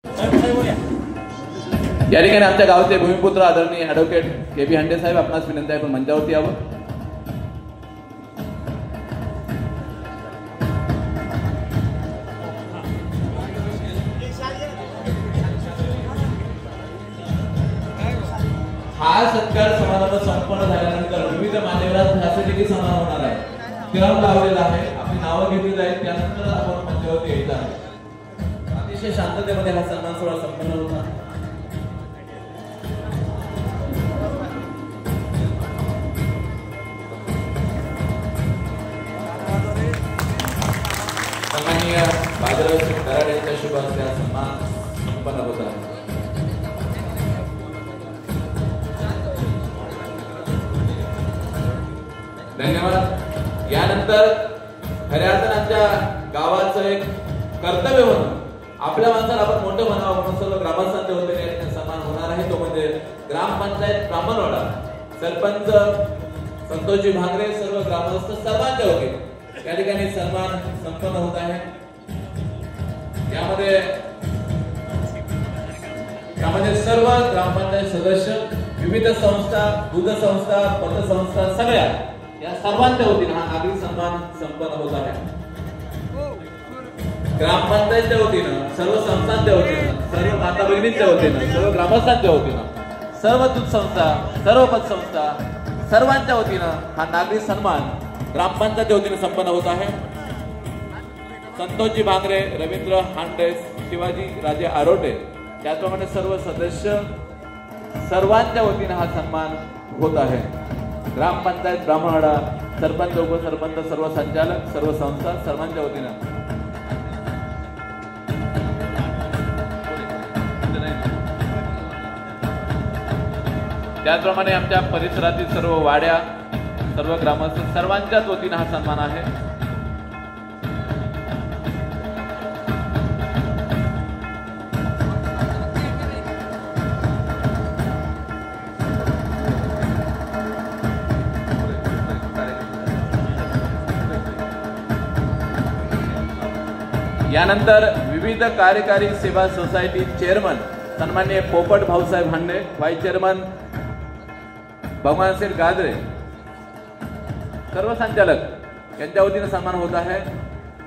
या ठिकाणी आमच्या गावचे भूमिपुत्र आदरणीय ॲडव्होकेट के.बी. हांडे साहेब, आपणास विनंती आहे आपण मंचावरती यावं. हा सत्कार समारंभ संपन्न झाल्यानंतर विविध मान्यवरांसाठी देखील सन्मान होणार आहे. क्रम लावलेला आहे, आपली नावं घेतली जाईल, त्यानंतर आपण मंचावरती यायचं आहे. अतिशय शांततेमध्ये हा सन्मान सोहळा संपन्न होता. सन्माननीय बाजीराव कराड यांच्या शुभ हस्ते हा सन्मान संपन्न होत आहे. धन्यवाद. यानंतर खऱ्या अर्थाने आमच्या गावाचं एक कर्तव्य म्हणून आपल्या माणसाला आपण मोठं म्हणावं म्हणून सर्व ग्रामस्थांच्या वतीने सन्मान होणार आहे. तो म्हणजे ग्रामपंचायत ब्राह्मणवाडा, सरपंच संतोषजी भांगरे, सर्व ग्रामस्थ सर्वांच्या वतीने या ठिकाणी सन्मान संपन्न होत आहे. यामध्ये सर्व ग्रामपंचायत सदस्य, विविध संस्था, दूध संस्था, पतसंस्था, सगळ्या या सर्वांच्या वतीने हा नागरिक सन्मान संपन्न होत आहे. ग्रामपंचायतच्या वतीनं, सर्व संस्थांच्या वतीनं, सर्व माता भगिनींच्या वतीनं, सर्व ग्रामस्थांच्या वतीनं, सर्व दूध संस्था, सर्व पतसंस्था, सर्वांच्या वतीनं हा नागरिक सन्मान ग्रामपंचायतच्या वतीने संपन्न होत आहे. संतोषजी भांगरे, रवींद्र हांडे, शिवाजी राजे आरोटे, त्याचप्रमाणे सर्व सदस्य, सर्वांच्या वतीने हा सन्मान होत आहे. ग्रामपंचायत ब्राह्मणवाडा, सरपंच, उपसरपंच, सर्व संचालक, सर्व संस्था, सर्वांच्या वतीनं त्याचप्रमाणे आमच्या परिसरातील सर्व वाड्या, सर्व ग्रामस्थ, सर्वांच्याच वतीने हा सन्मान आहे. यानंतर विविध कार्यकारी सेवा सोसायटी चेअरमन सन्माननीय पोपट भाऊसाहेब हांडे, व्हाईस चेअरमन भगवान शेठ गाजरे, सर्व संचालक यांच्या वतीने सन्मान होत आहे.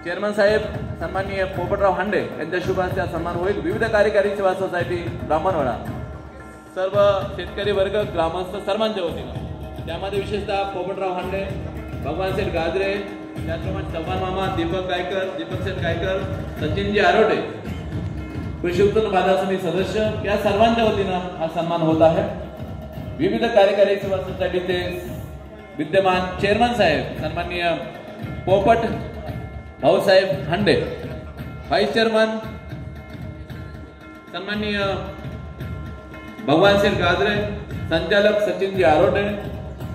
चेअरमन साहेब सन्माननीय पोपटराव हांडे यांच्या शुभ हस्ते सन्मान होईल. विविध कार्यकारी सेवा सोसायटी ब्राह्मणवाडा, सर्व शेतकरी वर्ग, ग्रामस्थ, सर्वांच्या वतीनं, त्यामध्ये विशेषतः पोपटराव हांडे, भगवान शेठ गाजरे, त्याचप्रमाणे चव्हाण मामा, दीपक गायकर, दीपक शेठ गायकर, सचिनजी आरोटे, कृषी उत्पन्न बाजार समिती सदस्य, या सर्वांच्या वतीनं हा सन्मान होत आहे. विविध कार्यकारी सेवा सोसायटीचे विद्यमान चेअरमन साहेब सन्माननीय पोपट भाऊसाहेब हांडे, व्हाईस चेअरमन सन्माननीय भगवान शेठ गाजरे, संचालक सचिनजी आरोटे,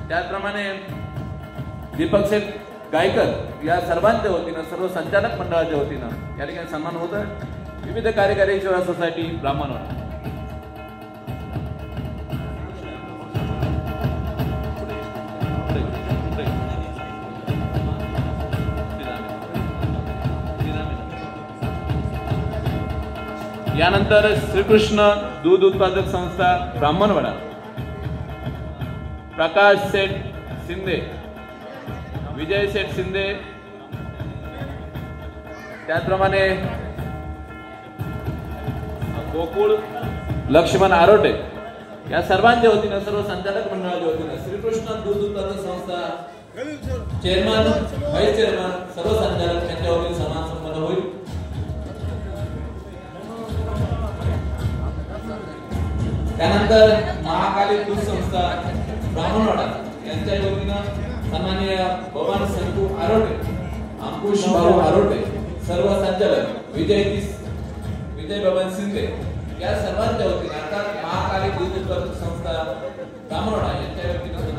त्याचप्रमाणे दीपक शेठ गायकर, या सर्वांच्या वतीनं, सर्व संचालक मंडळाच्या वतीनं या ठिकाणी सन्मान होत आहे. विविध कार्यकारी सेवा सोसायटी ब्राह्मणवाडा. यानंतर श्रीकृष्ण दूध उत्पादक संस्था ब्राह्मणवाडा, प्रकाश शेठ शिंदे, विजय शेठ शिंदे, त्याचप्रमाणे गोकुळ लक्ष्मण आरोटे, या सर्वांच्या वतीनं, सर्व संचालक मंडळाच्या वतीनं श्रीकृष्ण दूध उत्पादक संस्था चेअरमन, व्हाईस चेअरमन, सर्व संचालक यांच्या वतीने सन्मान संपन्न होईल. त्यानंतर महाकाली दूध संस्था ब्राह्मणवाडा यांच्या वतीनं सन्माननीय भगवान शंकू आरोटे, अंकुश भाऊ आरोटे, सर्व संचालक विजय भवन शिंदे, या सर्वांच्या वतीने अर्थात महाकाली दूध उत्पादक संस्था ब्राह्मणवाडा यांच्या वतीनं